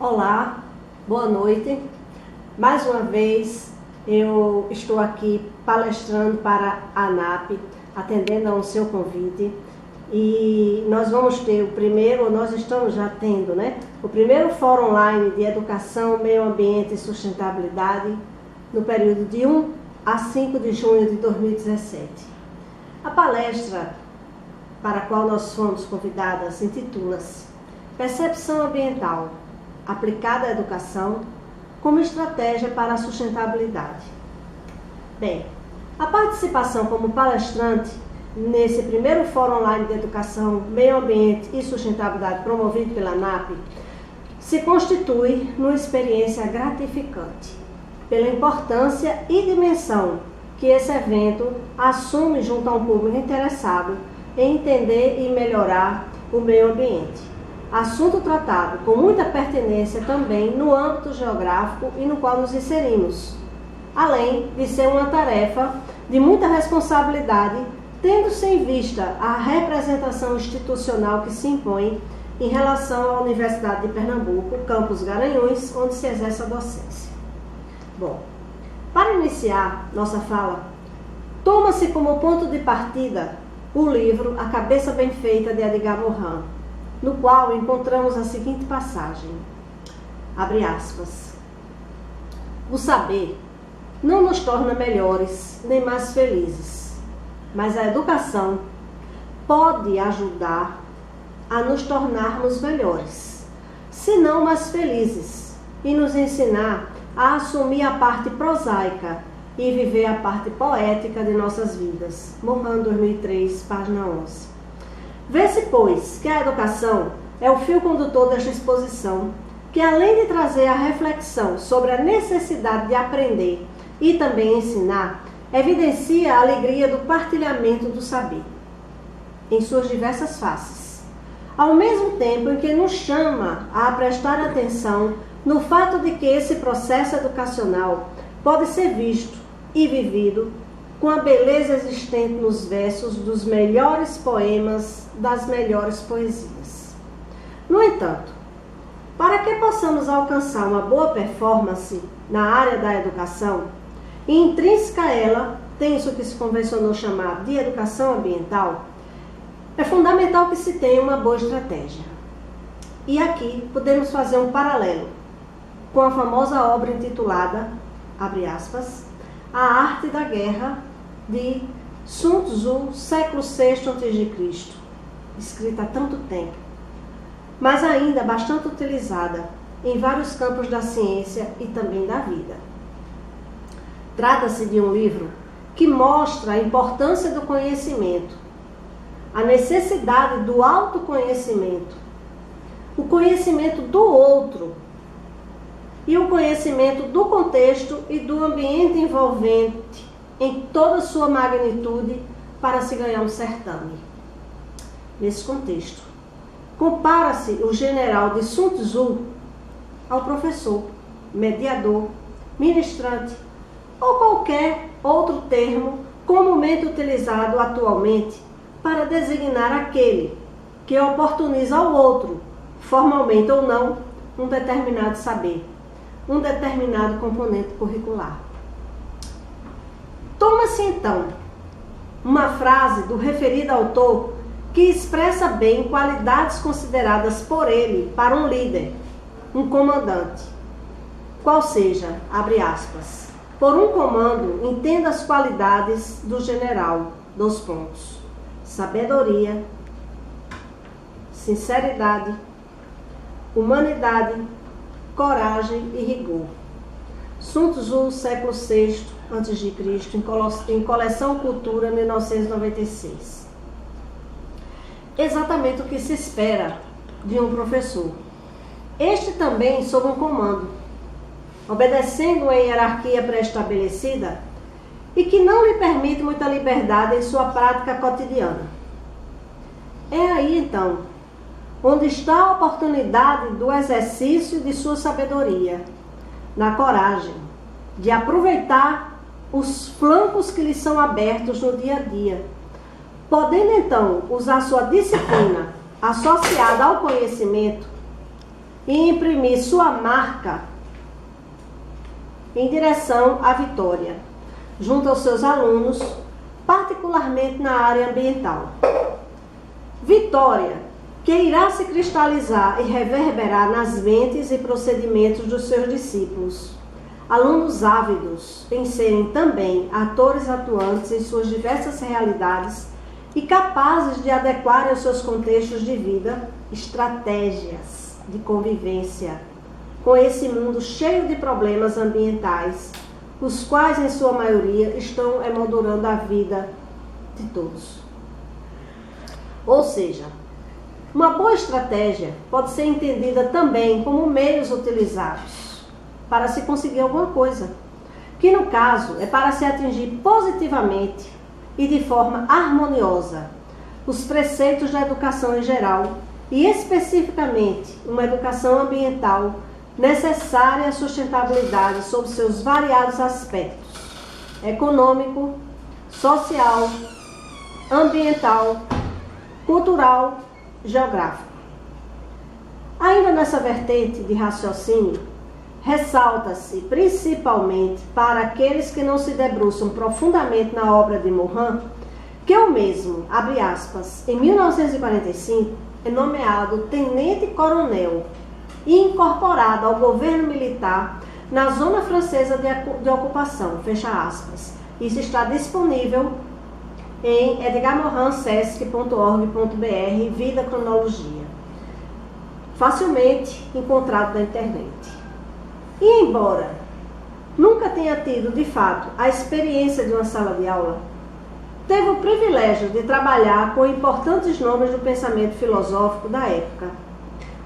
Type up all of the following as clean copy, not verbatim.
Olá, boa noite. Mais uma vez eu estou aqui palestrando para a ANAP, atendendo ao seu convite. E nós vamos ter nós estamos já tendo, o primeiro Fórum Online de Educação, Meio Ambiente e Sustentabilidade, no período de 1 a 5 de junho de 2017. A palestra para a qual nós fomos convidadas intitula-se Percepção Ambiental aplicada à educação como estratégia para a sustentabilidade. Bem, a participação como palestrante nesse primeiro Fórum Online de Educação, Meio Ambiente e Sustentabilidade promovido pela ANAP se constitui numa experiência gratificante, pela importância e dimensão que esse evento assume junto a um público interessado em entender e melhorar o meio ambiente. Assunto tratado com muita pertinência também no âmbito geográfico e no qual nos inserimos, além de ser uma tarefa de muita responsabilidade, tendo-se em vista a representação institucional que se impõe em relação à Universidade de Pernambuco, campus Garanhuns, onde se exerce a docência. Bom, para iniciar nossa fala, toma-se como ponto de partida o livro A Cabeça Bem Feita, de Edgar Morin, no qual encontramos a seguinte passagem, abre aspas, o saber não nos torna melhores nem mais felizes, mas a educação pode ajudar a nos tornarmos melhores, se não mais felizes, e nos ensinar a assumir a parte prosaica e viver a parte poética de nossas vidas. Morin, 2003, página 11. Vê-se, pois, que a educação é o fio condutor desta exposição, que além de trazer a reflexão sobre a necessidade de aprender e também ensinar, evidencia a alegria do partilhamento do saber, em suas diversas faces, ao mesmo tempo em que nos chama a prestar atenção no fato de que esse processo educacional pode ser visto e vivido com a beleza existente nos versos dos melhores poemas, das melhores poesias. No entanto, para que possamos alcançar uma boa performance na área da educação, e intrínseca a ela tem isso que se convencionou chamar de educação ambiental, é fundamental que se tenha uma boa estratégia. E aqui podemos fazer um paralelo com a famosa obra intitulada, abre aspas, A Arte da Guerra, de Sun Tzu, século VI a.C., escrita há tanto tempo, mas ainda bastante utilizada em vários campos da ciência e também da vida. Trata-se de um livro que mostra a importância do conhecimento, a necessidade do autoconhecimento, o conhecimento do outro e o conhecimento do contexto e do ambiente envolvente em toda a sua magnitude para se ganhar um certame. Nesse contexto, compara-se o general de Sun Tzu ao professor, mediador, ministrante ou qualquer outro termo comumente utilizado atualmente para designar aquele que oportuniza ao outro, formalmente ou não, um determinado saber, um determinado componente curricular. Toma-se então uma frase do referido autor que expressa bem qualidades consideradas por ele para um líder, um comandante, qual seja, abre aspas, por um comando entenda as qualidades do general, dois pontos, sabedoria, sinceridade, humanidade, coragem e rigor. Sun Tzu, século VI a.C., em Coleção Cultura, 1996. Exatamente o que se espera de um professor. Este também sob um comando, obedecendo a hierarquia pré-estabelecida e que não lhe permite muita liberdade em sua prática cotidiana. É aí, então, onde está a oportunidade do exercício de sua sabedoria, na coragem de aproveitar os flancos que lhe são abertos no dia a dia, podendo então usar sua disciplina associada ao conhecimento e imprimir sua marca em direção à vitória, junto aos seus alunos, particularmente na área ambiental. Vitória que irá se cristalizar e reverberar nas mentes e procedimentos dos seus discípulos, alunos ávidos em serem também atores atuantes em suas diversas realidades e capazes de adequar aos seus contextos de vida estratégias de convivência com esse mundo cheio de problemas ambientais, os quais, em sua maioria, estão emoldurando a vida de todos. Ou seja, uma boa estratégia pode ser entendida também como meios utilizados para se conseguir alguma coisa, que no caso é para se atingir positivamente e de forma harmoniosa os preceitos da educação em geral e especificamente uma educação ambiental necessária à sustentabilidade sob seus variados aspectos: econômico, social, ambiental, cultural, geográfico. Ainda nessa vertente de raciocínio, ressalta-se principalmente para aqueles que não se debruçam profundamente na obra de Morin, que o mesmo, abre aspas, em 1945, é nomeado tenente-coronel e incorporado ao governo militar na zona francesa de ocupação, fecha aspas. Isso está disponível em edgarmorin.sesc.org.br, Vida Cronologia, facilmente encontrado na internet. E embora nunca tenha tido, de fato, a experiência de uma sala de aula, teve o privilégio de trabalhar com importantes nomes do pensamento filosófico da época,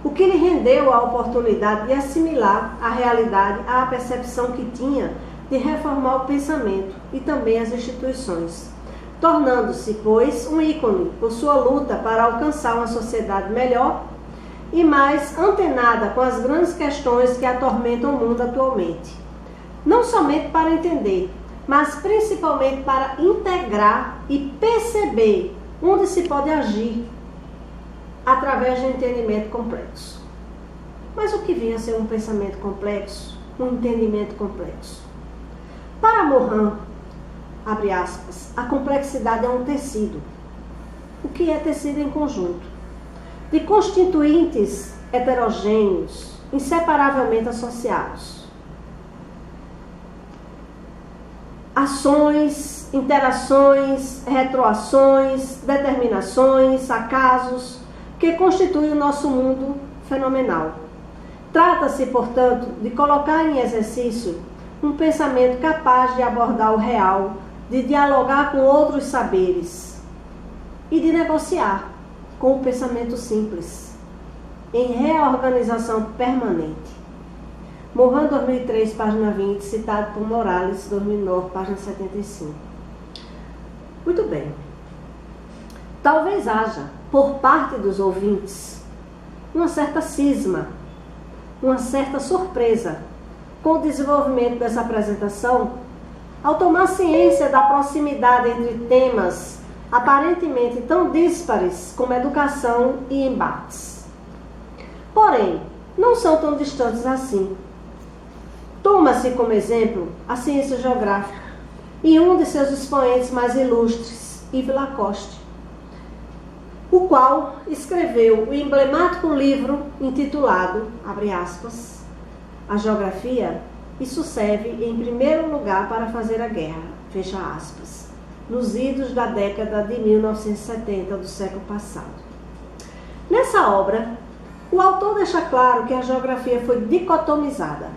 o que lhe rendeu a oportunidade de assimilar a realidade à percepção que tinha de reformar o pensamento e também as instituições, tornando-se, pois, um ícone por sua luta para alcançar uma sociedade melhor e mais antenada com as grandes questões que atormentam o mundo atualmente. Não somente para entender, mas principalmente para integrar e perceber onde se pode agir através de um entendimento complexo. Mas o que vinha a ser um pensamento complexo, um entendimento complexo? Para Morin, abre aspas, a complexidade é um tecido. O que é tecido em conjunto? De constituintes heterogêneos, inseparavelmente associados. Ações, interações, retroações, determinações, acasos, que constituem o nosso mundo fenomenal. Trata-se, portanto, de colocar em exercício um pensamento capaz de abordar o real, de dialogar com outros saberes e de negociar com o pensamento simples, em reorganização permanente. Morin, 2003, página 20, citado por Morales, 2009, página 75. Muito bem. Talvez haja, por parte dos ouvintes, uma certa cisma, uma certa surpresa com o desenvolvimento dessa apresentação, ao tomar ciência da proximidade entre temas aparentemente tão díspares como educação e embates. Porém, não são tão distantes assim. Toma-se como exemplo a ciência geográfica e um de seus expoentes mais ilustres, Yves Lacoste, o qual escreveu o emblemático livro intitulado, abre aspas, A Geografia, isso serve em primeiro lugar para fazer a guerra, fecha aspas, nos idos da década de 1970 do século passado. Nessa obra, o autor deixa claro que a geografia foi dicotomizada.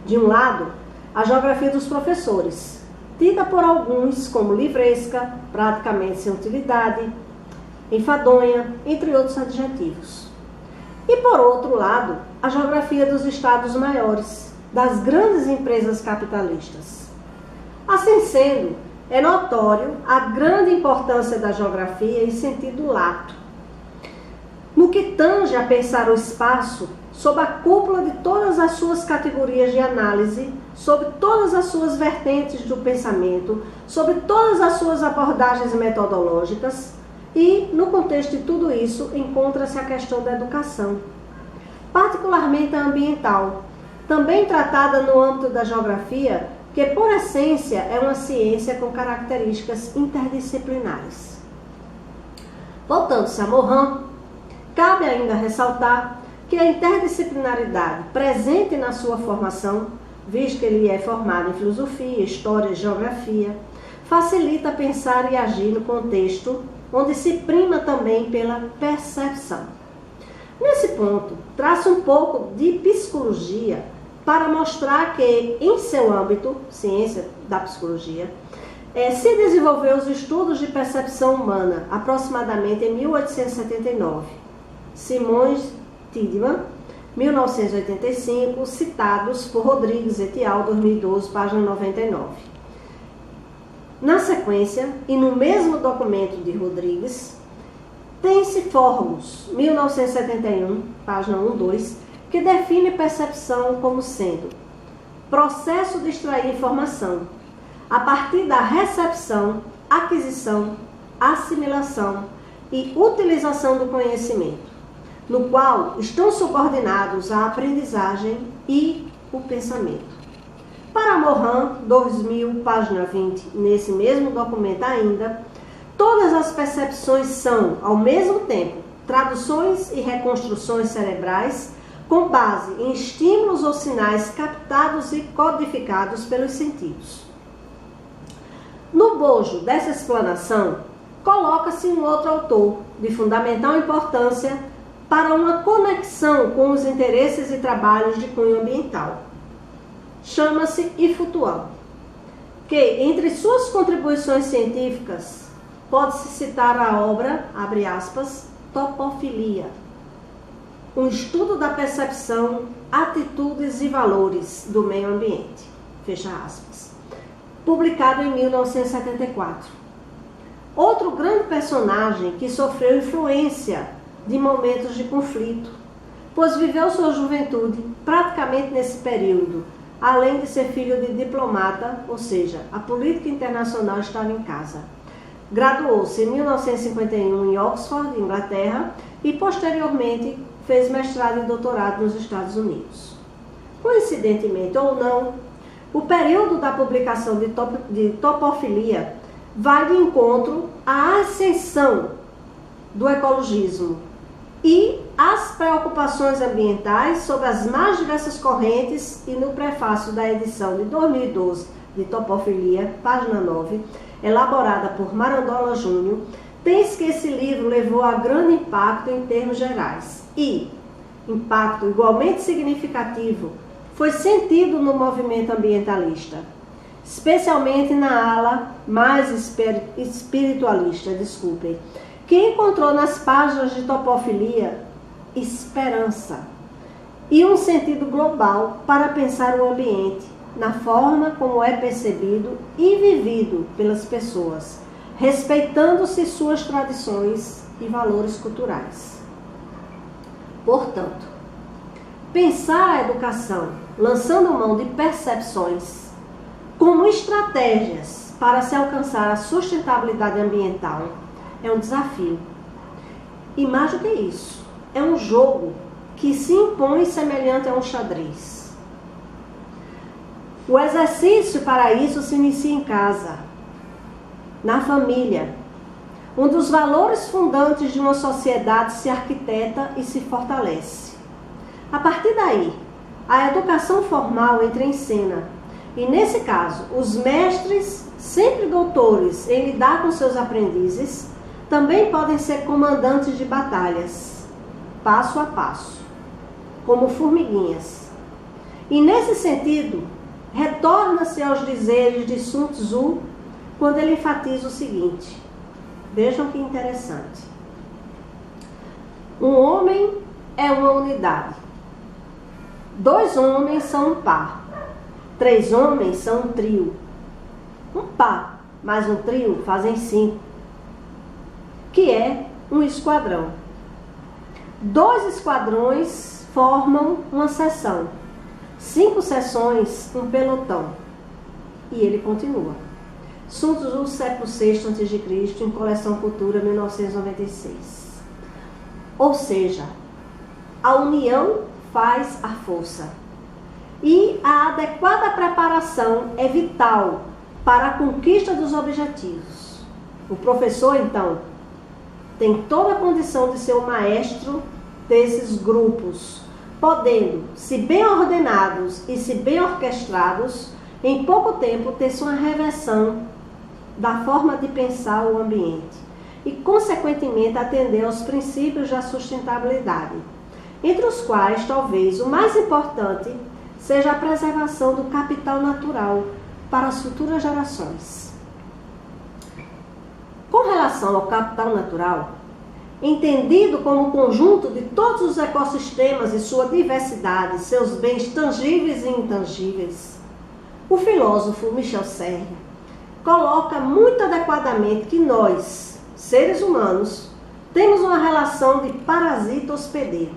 De um lado, a geografia dos professores, tida por alguns como livresca, praticamente sem utilidade, enfadonha, entre outros adjetivos. E por outro lado, a geografia dos estados maiores, das grandes empresas capitalistas. Assim sendo, é notório a grande importância da geografia em sentido lato, no que tange a pensar o espaço sob a cúpula de todas as suas categorias de análise, sob todas as suas vertentes do pensamento, sob todas as suas abordagens metodológicas, e no contexto de tudo isso encontra-se a questão da educação, particularmente a ambiental, também tratada no âmbito da geografia, que por essência é uma ciência com características interdisciplinares. Voltando-se a Morin, cabe ainda ressaltar que a interdisciplinaridade presente na sua formação, visto que ele é formado em filosofia, história e geografia, facilita pensar e agir no contexto onde se prima também pela percepção. Nesse ponto, traça um pouco de psicologia para mostrar que, em seu âmbito, ciência da psicologia, se desenvolveu os estudos de percepção humana, aproximadamente em 1879. Simões Tiedemann, 1985, citados por Rodrigues et al., 2012, página 99. Na sequência, e no mesmo documento de Rodrigues, tem-se Forgus, 1971, página 12, que define percepção como sendo processo de extrair informação a partir da recepção, aquisição, assimilação e utilização do conhecimento, no qual estão subordinados a aprendizagem e o pensamento. Para Morin, 2000, página 20, nesse mesmo documento ainda, todas as percepções são, ao mesmo tempo, traduções e reconstruções cerebrais com base em estímulos ou sinais captados e codificados pelos sentidos. No bojo dessa explanação, coloca-se um outro autor de fundamental importância para uma conexão com os interesses e trabalhos de cunho ambiental. Chama-se Ifutuan, que, entre suas contribuições científicas, pode-se citar a obra, abre aspas, Topofilia, um estudo da percepção, atitudes e valores do meio ambiente, fecha aspas, publicado em 1974. Outro grande personagem que sofreu influência de momentos de conflito, pois viveu sua juventude praticamente nesse período, além de ser filho de diplomata, ou seja, a política internacional estava em casa. Graduou-se em 1951 em Oxford, Inglaterra, e posteriormente fez mestrado e doutorado nos Estados Unidos. Coincidentemente ou não, o período da publicação de Topofilia vai de encontro à ascensão do ecologismo e às preocupações ambientais sobre as mais diversas correntes, e no prefácio da edição de 2012 de Topofilia, página 9, elaborada por Marandola Júnior, tem-se que esse livro levou a grande impacto em termos gerais e impacto igualmente significativo foi sentido no movimento ambientalista, especialmente na ala mais espiritualista, que encontrou nas páginas de Topofilia esperança e um sentido global para pensar o ambiente na forma como é percebido e vivido pelas pessoas, respeitando-se suas tradições e valores culturais. Portanto, pensar a educação lançando mão de percepções como estratégias para se alcançar a sustentabilidade ambiental é um desafio. E mais do que isso, é um jogo que se impõe semelhante a um xadrez. O exercício para isso se inicia em casa, na família, onde os valores fundantes de uma sociedade se arquiteta e se fortalece. A partir daí, a educação formal entra em cena, e nesse caso, os mestres, sempre doutores em lidar com seus aprendizes, também podem ser comandantes de batalhas, passo a passo, como formiguinhas. E nesse sentido, retorna-se aos dizeres de Sun Tzu, quando ele enfatiza o seguinte, vejam que interessante. Um homem é uma unidade. 2 homens são um par. 3 homens são um trio. Um par mais um trio fazem 5, que é um esquadrão. 2 esquadrões formam uma seção. 5 seções, um pelotão. E ele continua. Sun Tzu, século VI a.C., em Coleção Cultura, 1996. Ou seja, a união faz a força. E a adequada preparação é vital para a conquista dos objetivos. O professor, então, tem toda a condição de ser o maestro desses grupos, podendo, se bem ordenados e se bem orquestrados, em pouco tempo ter sua reversão da forma de pensar o ambiente e, consequentemente, atender aos princípios da sustentabilidade, entre os quais, talvez, o mais importante seja a preservação do capital natural para as futuras gerações. Com relação ao capital natural, entendido como o conjunto de todos os ecossistemas e sua diversidade, seus bens tangíveis e intangíveis, o filósofo Michel Serres coloca muito adequadamente que nós, seres humanos, temos uma relação de parasita-hospedeiro,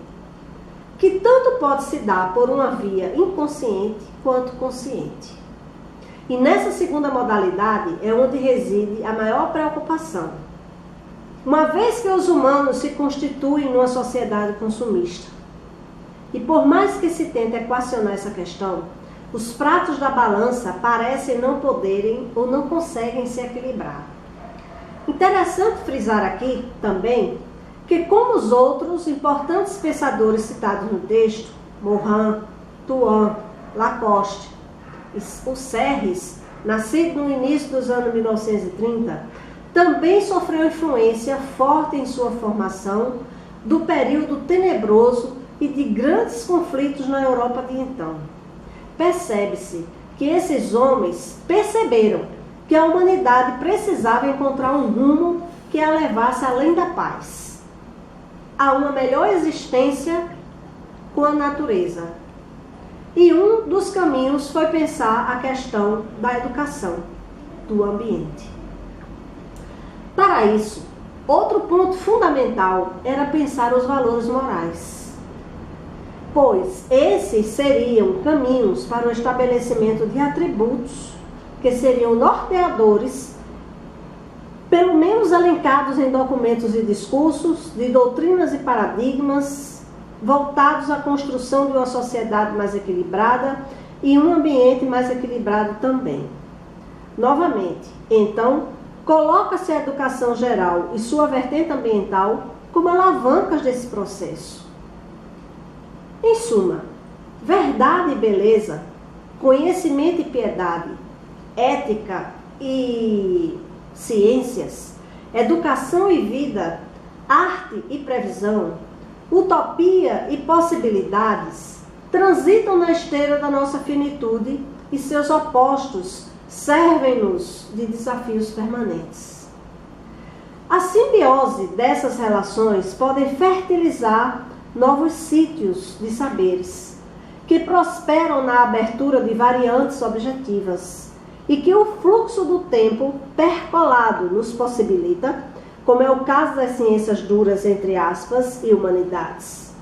que tanto pode se dar por uma via inconsciente quanto consciente. E nessa segunda modalidade é onde reside a maior preocupação. Uma vez que os humanos se constituem numa sociedade consumista, e por mais que se tente equacionar essa questão, os pratos da balança parecem não poderem ou não conseguem se equilibrar. Interessante frisar aqui também que, como os outros importantes pensadores citados no texto, Morin, Tuan, Lacoste, o Serres, nascido no início dos anos 1930, também sofreu influência forte em sua formação do período tenebroso e de grandes conflitos na Europa de então. Percebe-se que esses homens perceberam que a humanidade precisava encontrar um rumo que a levasse além da paz, a uma melhor existência com a natureza. E um dos caminhos foi pensar a questão da educação, do ambiente. Para isso, outro ponto fundamental era pensar os valores morais, pois esses seriam caminhos para o estabelecimento de atributos que seriam norteadores, pelo menos elencados em documentos e discursos, de doutrinas e paradigmas, voltados à construção de uma sociedade mais equilibrada e um ambiente mais equilibrado também. Novamente, então, coloca-se a educação geral e sua vertente ambiental como alavancas desse processo. Em suma, verdade e beleza, conhecimento e piedade, ética e ciências, educação e vida, arte e previsão, utopia e possibilidades transitam na esteira da nossa finitude e seus opostos servem-nos de desafios permanentes. A simbiose dessas relações pode fertilizar novos sítios de saberes, que prosperam na abertura de variantes objetivas e que o fluxo do tempo percolado nos possibilita, como é o caso das ciências duras, entre aspas, e humanidades.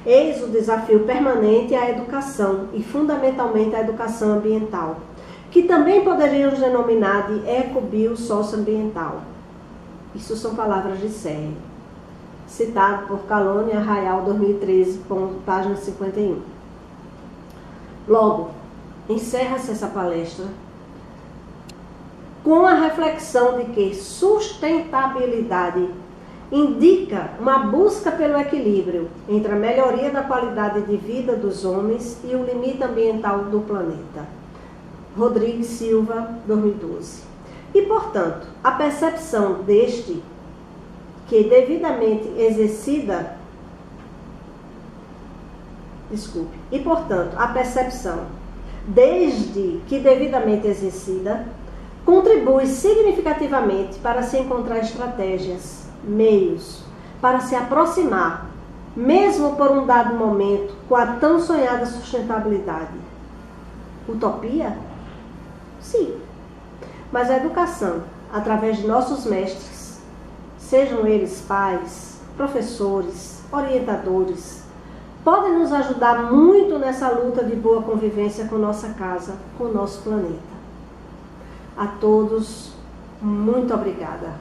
Eis o desafio permanente à educação e, fundamentalmente, à educação ambiental, que também poderíamos denominar de eco-bio-socioambiental. Isso são palavras de Serres, citado por Calone Arraial, 2013, página 51. Logo, encerra-se essa palestra com a reflexão de que sustentabilidade indica uma busca pelo equilíbrio entre a melhoria da qualidade de vida dos homens e o limite ambiental do planeta. Rodrigues Silva, 2012. E, portanto, a percepção deste, que devidamente exercida, e, portanto, a percepção, desde que devidamente exercida, contribui significativamente para se encontrar estratégias, meios, para se aproximar, mesmo por um dado momento, com a tão sonhada sustentabilidade. Utopia? Sim. Mas a educação, através de nossos mestres, sejam eles pais, professores, orientadores, podem nos ajudar muito nessa luta de boa convivência com nossa casa, com o nosso planeta. A todos, muito obrigada.